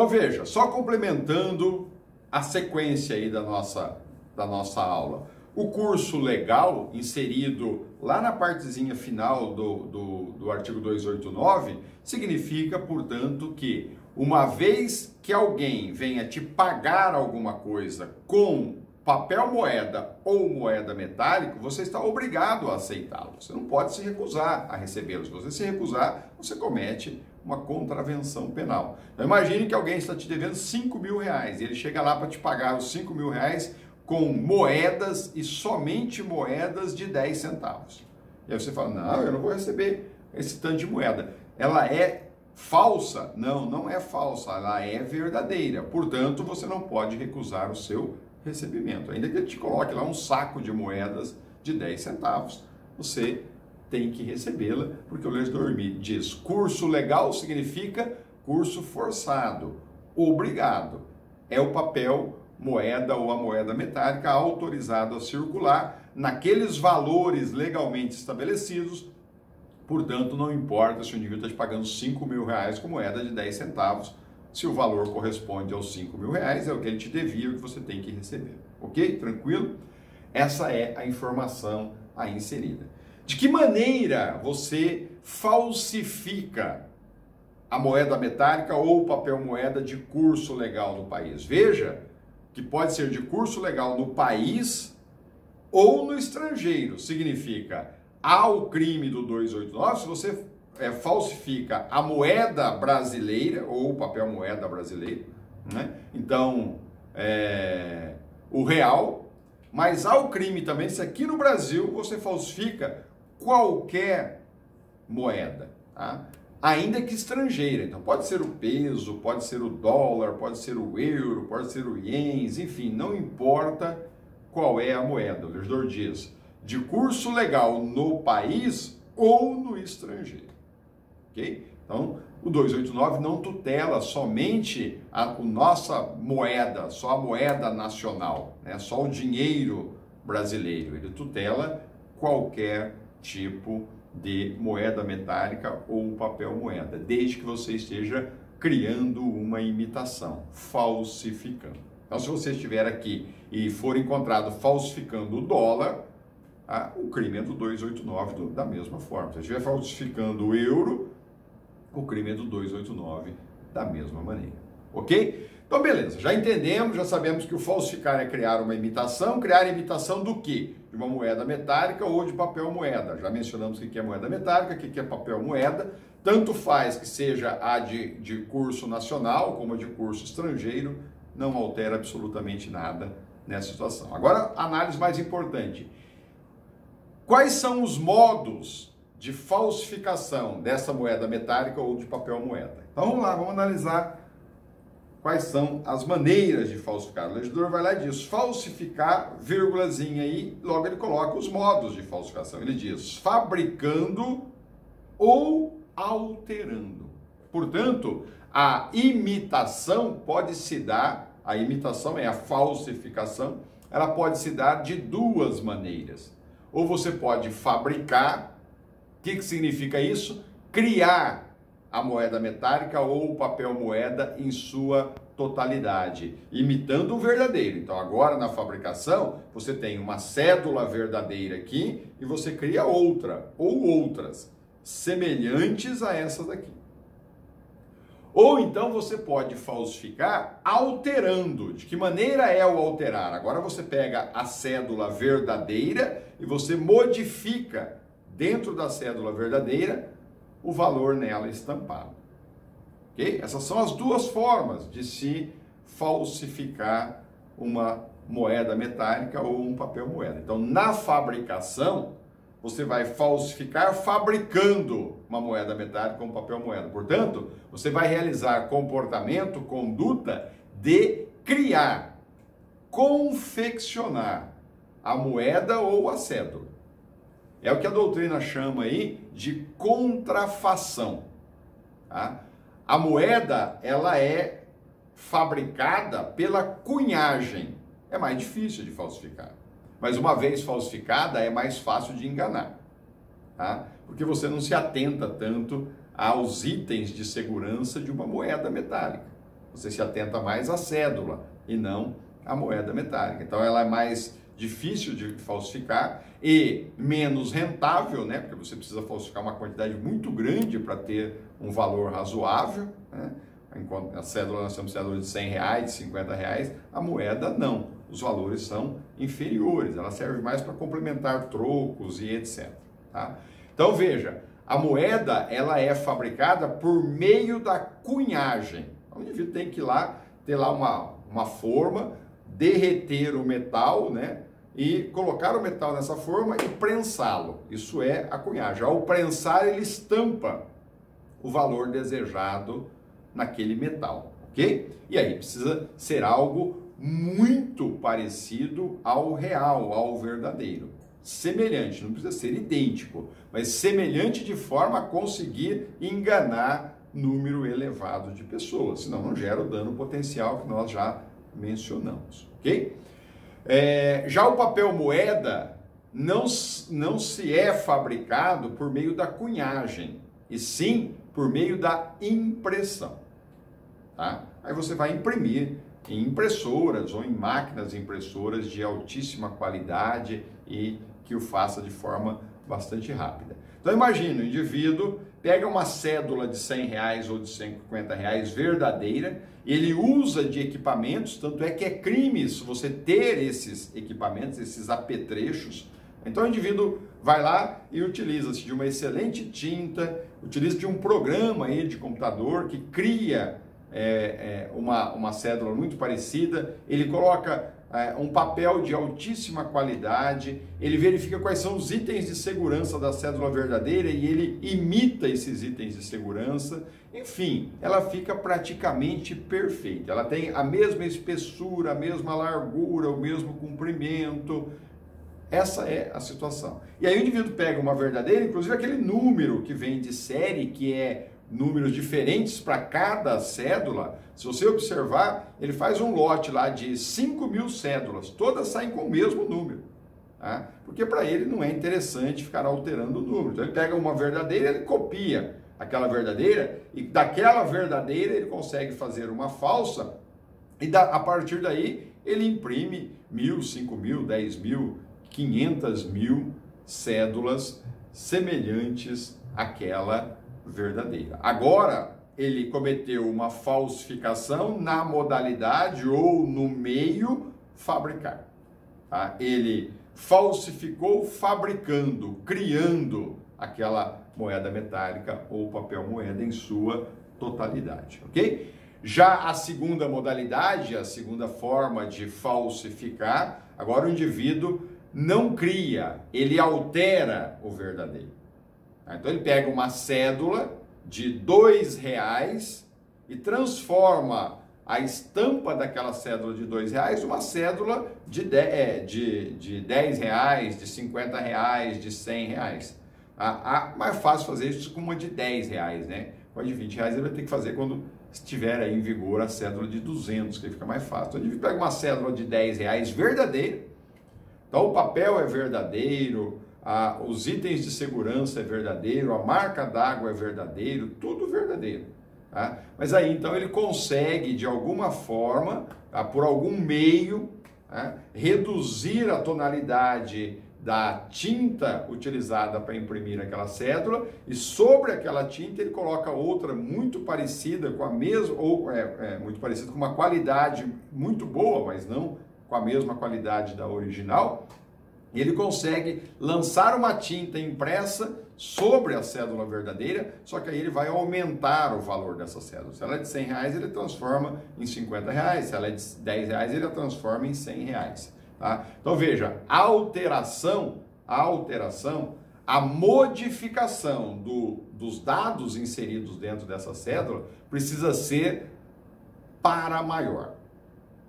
Então veja, só complementando a sequência aí da nossa aula. O curso legal, inserido lá na partezinha final do artigo 289, significa, portanto, que uma vez que alguém venha te pagar alguma coisa com papel moeda ou moeda metálica, você está obrigado a aceitá-lo. Você não pode se recusar a recebê-lo. Se você se recusar, você comete uma contravenção penal. Então imagine que alguém está te devendo 5 mil reais e ele chega lá para te pagar os 5 mil reais com moedas e somente moedas de 10 centavos. E aí você fala, não, eu não vou receber esse tanto de moeda. Ela é falsa? Não, não é falsa, ela é verdadeira. Portanto, você não pode recusar o seu recebimento. Ainda que ele te coloque lá um saco de moedas de 10 centavos, você tem que recebê-la, porque o legislador diz, curso legal significa curso forçado, obrigado. É o papel moeda ou a moeda metálica autorizado a circular naqueles valores legalmente estabelecidos. Portanto, não importa se o indivíduo está te pagando 5 mil reais com moeda de 10 centavos, se o valor corresponde aos 5 mil reais, é o que ele te devia, o que você tem que receber. Ok? Tranquilo? Essa é a informação aí inserida. De que maneira você falsifica a moeda metálica ou o papel moeda de curso legal no país? Veja que pode ser de curso legal no país ou no estrangeiro. Significa, há o crime do 289, se você falsifica a moeda brasileira ou o papel moeda brasileiro, né? Então, o real, mas há o crime também se aqui no Brasil você falsifica qualquer moeda, tá? Ainda que estrangeira. Então pode ser o peso, pode ser o dólar, pode ser o euro, pode ser o ienes, enfim, não importa qual é a moeda. O legislador diz, de curso legal no país ou no estrangeiro. Ok? Então, o 289 não tutela somente a nossa moeda, só a moeda nacional, né? Só o dinheiro brasileiro. Ele tutela qualquer tipo de moeda metálica ou papel moeda, desde que você esteja criando uma imitação, falsificando. Então, se você estiver aqui e for encontrado falsificando o dólar, o crime é do 289 da mesma forma. Se você estiver falsificando o euro, o crime é do 289 da mesma maneira. Ok? Então, beleza. Já entendemos, já sabemos que o falsificar é criar uma imitação. Criar imitação do quê? De uma moeda metálica ou de papel moeda. Já mencionamos o que é moeda metálica, o que é papel moeda. Tanto faz que seja a de curso nacional como a de curso estrangeiro, não altera absolutamente nada nessa situação. Agora, a análise mais importante. Quais são os modos de falsificação dessa moeda metálica ou de papel moeda? Então, vamos lá, vamos analisar quais são as maneiras de falsificar. O legislador vai lá e diz, falsificar, vírgulazinha aí, logo ele coloca os modos de falsificação. Ele diz, fabricando ou alterando. Portanto, a imitação pode se dar, a imitação é a falsificação, ela pode se dar de duas maneiras. Ou você pode fabricar, o que significa isso? Criar a moeda metálica ou o papel moeda em sua totalidade, imitando o verdadeiro. Então agora na fabricação você tem uma cédula verdadeira aqui e você cria outra ou outras semelhantes a essas daqui. Ou então você pode falsificar alterando. De que maneira é o alterar? Agora você pega a cédula verdadeira e você modifica dentro da cédula verdadeira o valor nela estampado. Ok? Essas são as duas formas de se falsificar uma moeda metálica ou um papel moeda. Então, na fabricação, você vai falsificar fabricando uma moeda metálica ou um papel moeda. Portanto, você vai realizar comportamento, conduta de criar, confeccionar a moeda ou a cédula. É o que a doutrina chama aí de contrafação. Tá? A moeda, ela é fabricada pela cunhagem. É mais difícil de falsificar. Mas uma vez falsificada, é mais fácil de enganar. Tá? Porque você não se atenta tanto aos itens de segurança de uma moeda metálica. você se atenta mais à cédula e não à moeda metálica. Então ela é mais difícil de falsificar e menos rentável, né? Porque você precisa falsificar uma quantidade muito grande para ter um valor razoável, né? Enquanto a cédula, nós temos cédula de R$100, de R$50, a moeda não. Os valores são inferiores, ela serve mais para complementar trocos e etc. Tá? Então veja, a moeda ela é fabricada por meio da cunhagem. O indivíduo tem que ir lá, ter lá uma forma, derreter o metal, né? E colocar o metal nessa forma e prensá-lo. Isso é a cunhagem. Ao prensar, ele estampa o valor desejado naquele metal, ok? E aí precisa ser algo muito parecido ao real, ao verdadeiro. Semelhante, não precisa ser idêntico, mas semelhante de forma a conseguir enganar número elevado de pessoas, senão não gera o dano potencial que nós já mencionamos, ok? Já o papel moeda não se é fabricado por meio da cunhagem, e sim por meio da impressão. Tá? Aí você vai imprimir em impressoras ou em máquinas impressoras de altíssima qualidade e que o faça de forma bastante rápida. Então imagina, o indivíduo pega uma cédula de R$100 ou de R$150 verdadeira, ele usa de equipamentos, tanto é que é crime se você ter esses equipamentos, esses apetrechos. Então o indivíduo vai lá e utiliza-se de uma excelente tinta, utiliza de um programa aí de computador que cria uma cédula muito parecida, ele coloca um papel de altíssima qualidade, ele verifica quais são os itens de segurança da cédula verdadeira e ele imita esses itens de segurança. Enfim, ela fica praticamente perfeita. Ela tem a mesma espessura, a mesma largura, o mesmo comprimento. Essa é a situação. E aí o indivíduo pega uma verdadeira, inclusive aquele número que vem de série, que é números diferentes para cada cédula. Se você observar, ele faz um lote lá de 5.000 cédulas, todas saem com o mesmo número, tá? Porque para ele não é interessante ficar alterando o número. Então ele pega uma verdadeira, ele copia aquela verdadeira e daquela verdadeira ele consegue fazer uma falsa e a partir daí ele imprime 1.000, 5.000, 10.000, 500.000 cédulas semelhantes àquela verdadeira. Agora, ele cometeu uma falsificação na modalidade ou no meio fabricar. Tá? Ele falsificou fabricando, criando aquela moeda metálica ou papel moeda em sua totalidade, ok? Já a segunda modalidade, a segunda forma de falsificar, agora o indivíduo não cria, ele altera o verdadeiro. Então ele pega uma cédula de R$2 e transforma a estampa daquela cédula de R$2 uma cédula de R$10, de R$50, de R$100. Mais fácil fazer isso com uma de R$10, né? Com a de R$20 ele vai ter que fazer quando estiver aí em vigor a cédula de 200, que fica mais fácil. Então ele pega uma cédula de R$10 verdadeira, então o papel é verdadeiro, os itens de segurança é verdadeiro, a marca d'água é verdadeiro, tudo verdadeiro. Tá? Mas aí então ele consegue de alguma forma, tá, por algum meio, tá, reduzir a tonalidade da tinta utilizada para imprimir aquela cédula e sobre aquela tinta ele coloca outra muito parecida com a mesma, ou muito parecida com uma qualidade muito boa, mas não com a mesma qualidade da original. E ele consegue lançar uma tinta impressa sobre a cédula verdadeira, só que aí ele vai aumentar o valor dessa cédula. Se ela é de R$100, ele transforma em R$50. Se ela é de R$10, ele a transforma em R$100. Tá? Então veja, a alteração, a modificação dos dados inseridos dentro dessa cédula precisa ser para maior.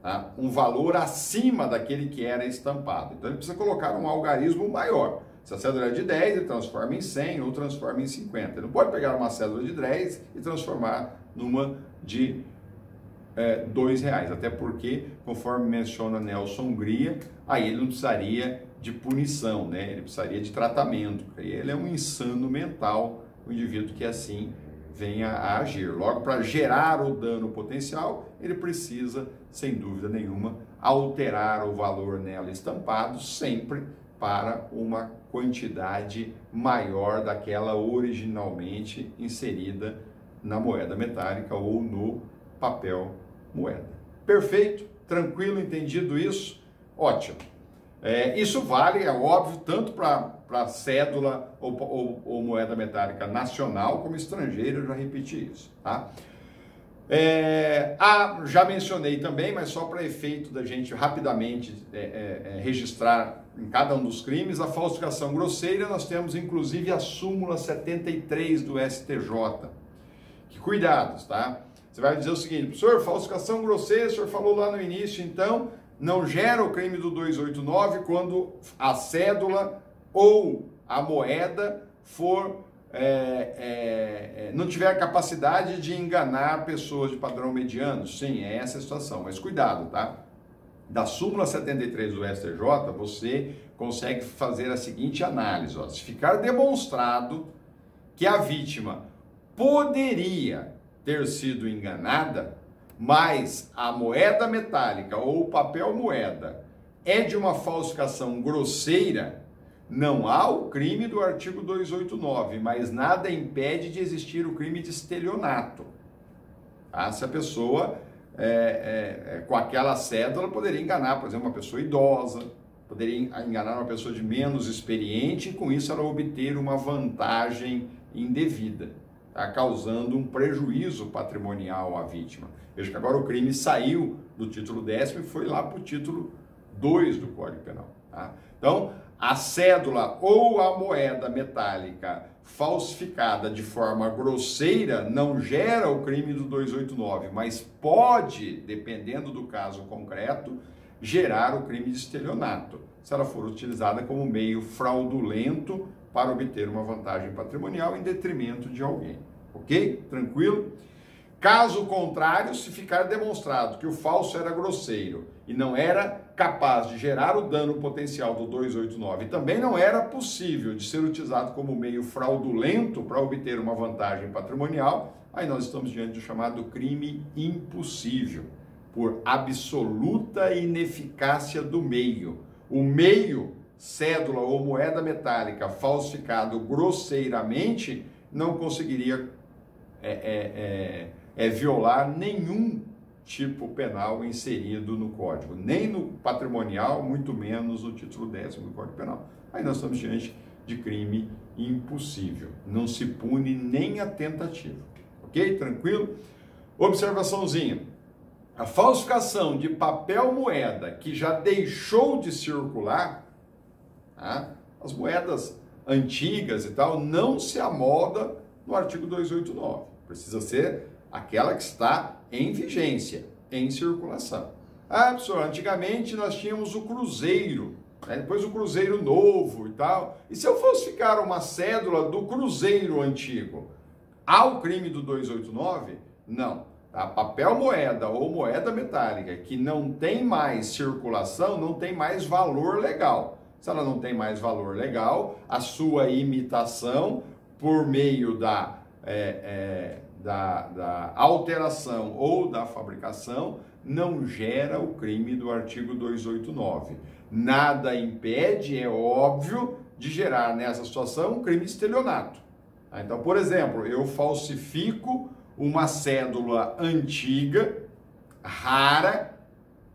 Tá? Um valor acima daquele que era estampado. Então ele precisa colocar um algarismo maior. Se a cédula é de 10, ele transforma em 100 ou transforma em 50. Ele não pode pegar uma cédula de 10 e transformar numa de R$2. Até porque, conforme menciona Nelson Hungria, aí ele não precisaria de punição, né? Ele precisaria de tratamento. Ele é um insano mental, um indivíduo que assim venha a agir. Logo, para gerar o dano potencial, ele precisa, sem dúvida nenhuma, alterar o valor nela estampado sempre para uma quantidade maior daquela originalmente inserida na moeda metálica ou no papel moeda. Perfeito? Tranquilo? Entendido isso? Ótimo. Isso vale, é óbvio, tanto para cédula ou moeda metálica nacional como estrangeira, eu já repeti isso, tá? Já mencionei também, mas só para efeito da gente rapidamente registrar em cada um dos crimes, a falsificação grosseira, nós temos inclusive a súmula 73 do STJ. Que cuidados, tá? Você vai dizer o seguinte, professor, falsificação grosseira, o senhor falou lá no início, então, não gera o crime do 289 quando a cédula ou a moeda for, não tiver capacidade de enganar pessoas de padrão mediano. Sim, é essa a situação, mas cuidado, tá? Da súmula 73 do STJ, você consegue fazer a seguinte análise, ó. Se ficar demonstrado que a vítima poderia ter sido enganada, mas a moeda metálica ou o papel moeda é de uma falsificação grosseira, não há o crime do artigo 289, mas nada impede de existir o crime de estelionato. Tá? Se a pessoa, com aquela cédula, poderia enganar, por exemplo, uma pessoa idosa, poderia enganar uma pessoa de menos experiente e com isso ela obter uma vantagem indevida, tá? Causando um prejuízo patrimonial à vítima. Veja que agora o crime saiu do título 10º e foi lá para o título 2 do Código Penal. Tá? Então, a cédula ou a moeda metálica falsificada de forma grosseira não gera o crime do 289, mas pode, dependendo do caso concreto, gerar o crime de estelionato, se ela for utilizada como meio fraudulento para obter uma vantagem patrimonial em detrimento de alguém. Ok? Tranquilo? Caso contrário, se ficar demonstrado que o falso era grosseiro e não era capaz de gerar o dano potencial do 289 e também não era possível de ser utilizado como meio fraudulento para obter uma vantagem patrimonial, aí nós estamos diante do chamado crime impossível, por absoluta ineficácia do meio. O meio, cédula ou moeda metálica falsificado grosseiramente, não conseguiria violar nenhum tipo penal inserido no Código, nem no patrimonial, muito menos no título 10º do Código Penal. Aí nós estamos diante de crime impossível. Não se pune nem a tentativa. Ok? Tranquilo? Observaçãozinha. A falsificação de papel moeda que já deixou de circular, tá? As moedas antigas e tal, não se amolda no artigo 289. Precisa ser aquela que está em vigência, em circulação. Ah, professor, antigamente nós tínhamos o cruzeiro, né? Depois o cruzeiro novo e tal. E se eu falsificar uma cédula do cruzeiro antigo, há o crime do 289? Não. Tá? Papel moeda ou moeda metálica que não tem mais circulação, não tem mais valor legal. Se ela não tem mais valor legal, a sua imitação por meio da alteração ou da fabricação não gera o crime do artigo 289. Nada impede, é óbvio, de gerar nessa situação um crime de estelionato. Tá? Então, por exemplo, eu falsifico uma cédula antiga, rara,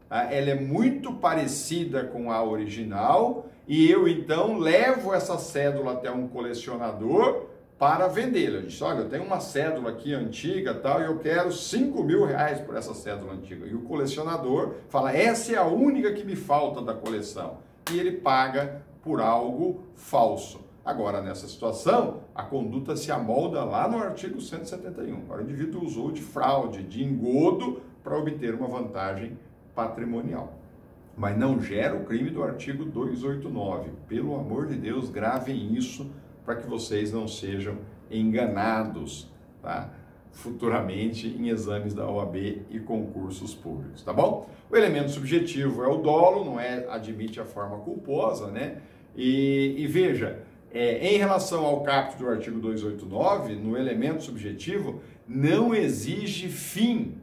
tá? Ela é muito parecida com a original e eu então levo essa cédula até um colecionador para vendê-la. Eu disse, olha, eu tenho uma cédula aqui antiga tal, e eu quero R$5.000 por essa cédula antiga. E o colecionador fala, essa é a única que me falta da coleção. E ele paga por algo falso. Agora, nessa situação, a conduta se amolda lá no artigo 171. Agora, o indivíduo usou de fraude, de engodo, para obter uma vantagem patrimonial. Mas não gera o crime do artigo 289. Pelo amor de Deus, gravem isso para que vocês não sejam enganados, tá? Futuramente em exames da OAB e concursos públicos, tá bom? O elemento subjetivo é o dolo, não admite a forma culposa, né? E veja, Em relação ao caput do artigo 289, no elemento subjetivo, não exige fim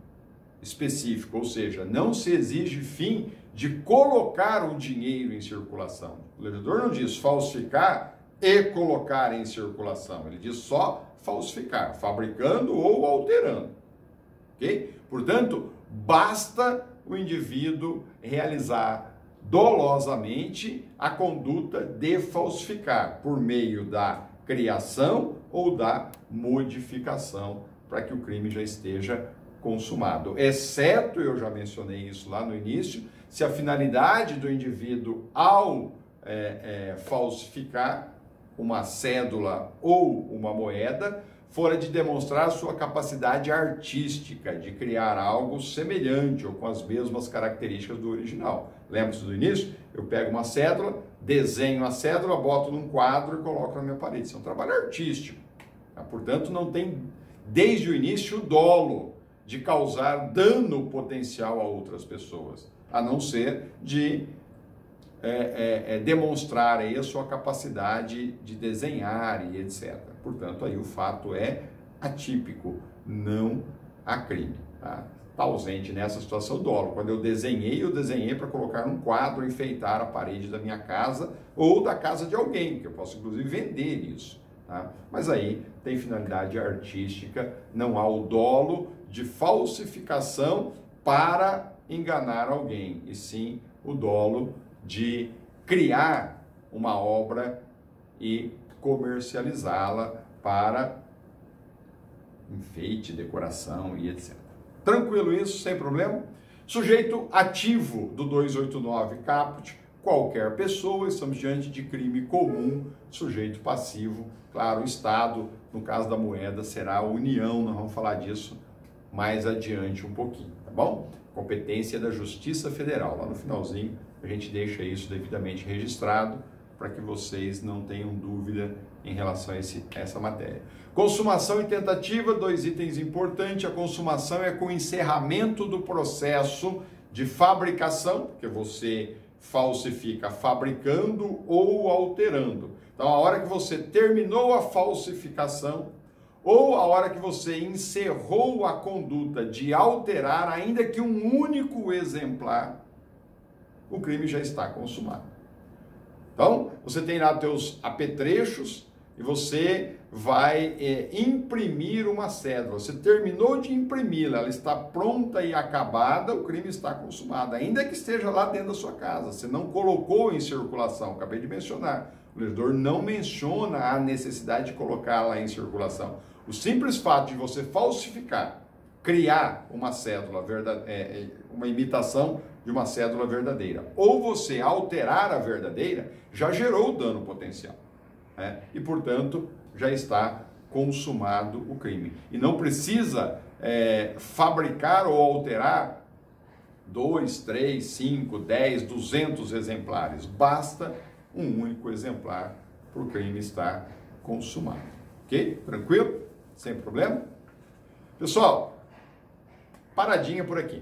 específico, ou seja, não se exige fim de colocar o dinheiro em circulação. O legislador não diz falsificar e colocar em circulação, ele diz só falsificar, fabricando ou alterando, ok? Portanto, basta o indivíduo realizar dolosamente a conduta de falsificar por meio da criação ou da modificação para que o crime já esteja consumado. Exceto, eu já mencionei isso lá no início, se a finalidade do indivíduo ao falsificar uma cédula ou uma moeda fora de demonstrar sua capacidade artística de criar algo semelhante ou com as mesmas características do original. Lembra-se do início? Eu pego uma cédula, desenho a cédula, boto num quadro e coloco na minha parede. Isso é um trabalho artístico. Tá? Portanto, não tem, desde o início, o dolo de causar dano potencial a outras pessoas, a não ser de demonstrar aí a sua capacidade de desenhar e etc. Portanto, aí o fato é atípico, não há crime. Tá? Está ausente nessa situação o dolo. Quando eu desenhei para colocar num quadro, enfeitar a parede da minha casa ou da casa de alguém, que eu posso inclusive vender isso. Tá? Mas aí tem finalidade artística, não há o dolo de falsificação para enganar alguém, e sim o dolo de criar uma obra e comercializá-la para enfeite, decoração e etc. Tranquilo isso, sem problema? Sujeito ativo do 289 caput, qualquer pessoa, estamos diante de crime comum. Sujeito passivo, claro, o Estado, no caso da moeda, será a União, nós vamos falar disso mais adiante um pouquinho, tá bom? Competência da Justiça Federal, lá no finalzinho a gente deixa isso devidamente registrado para que vocês não tenham dúvida em relação a essa matéria. Consumação e tentativa, 2 itens importantes. A consumação é com o encerramento do processo de fabricação, porque você falsifica fabricando ou alterando. Então, a hora que você terminou a falsificação ou a hora que você encerrou a conduta de alterar, ainda que um único exemplar, o crime já está consumado. Então, você tem lá teus apetrechos e você vai imprimir uma cédula. Você terminou de imprimi-la, ela está pronta e acabada, o crime está consumado, ainda que esteja lá dentro da sua casa. Você não colocou em circulação, acabei de mencionar. O legislador não menciona a necessidade de colocá-la em circulação. O simples fato de você falsificar, criar uma cédula, uma imitação de uma cédula verdadeira, ou você alterar a verdadeira, já gerou dano potencial. E, portanto, já está consumado o crime. E não precisa fabricar ou alterar 2, 3, 5, 10, 200 exemplares. Basta um único exemplar para o crime estar consumado. Ok? Tranquilo? Sem problema? Pessoal, paradinha por aqui.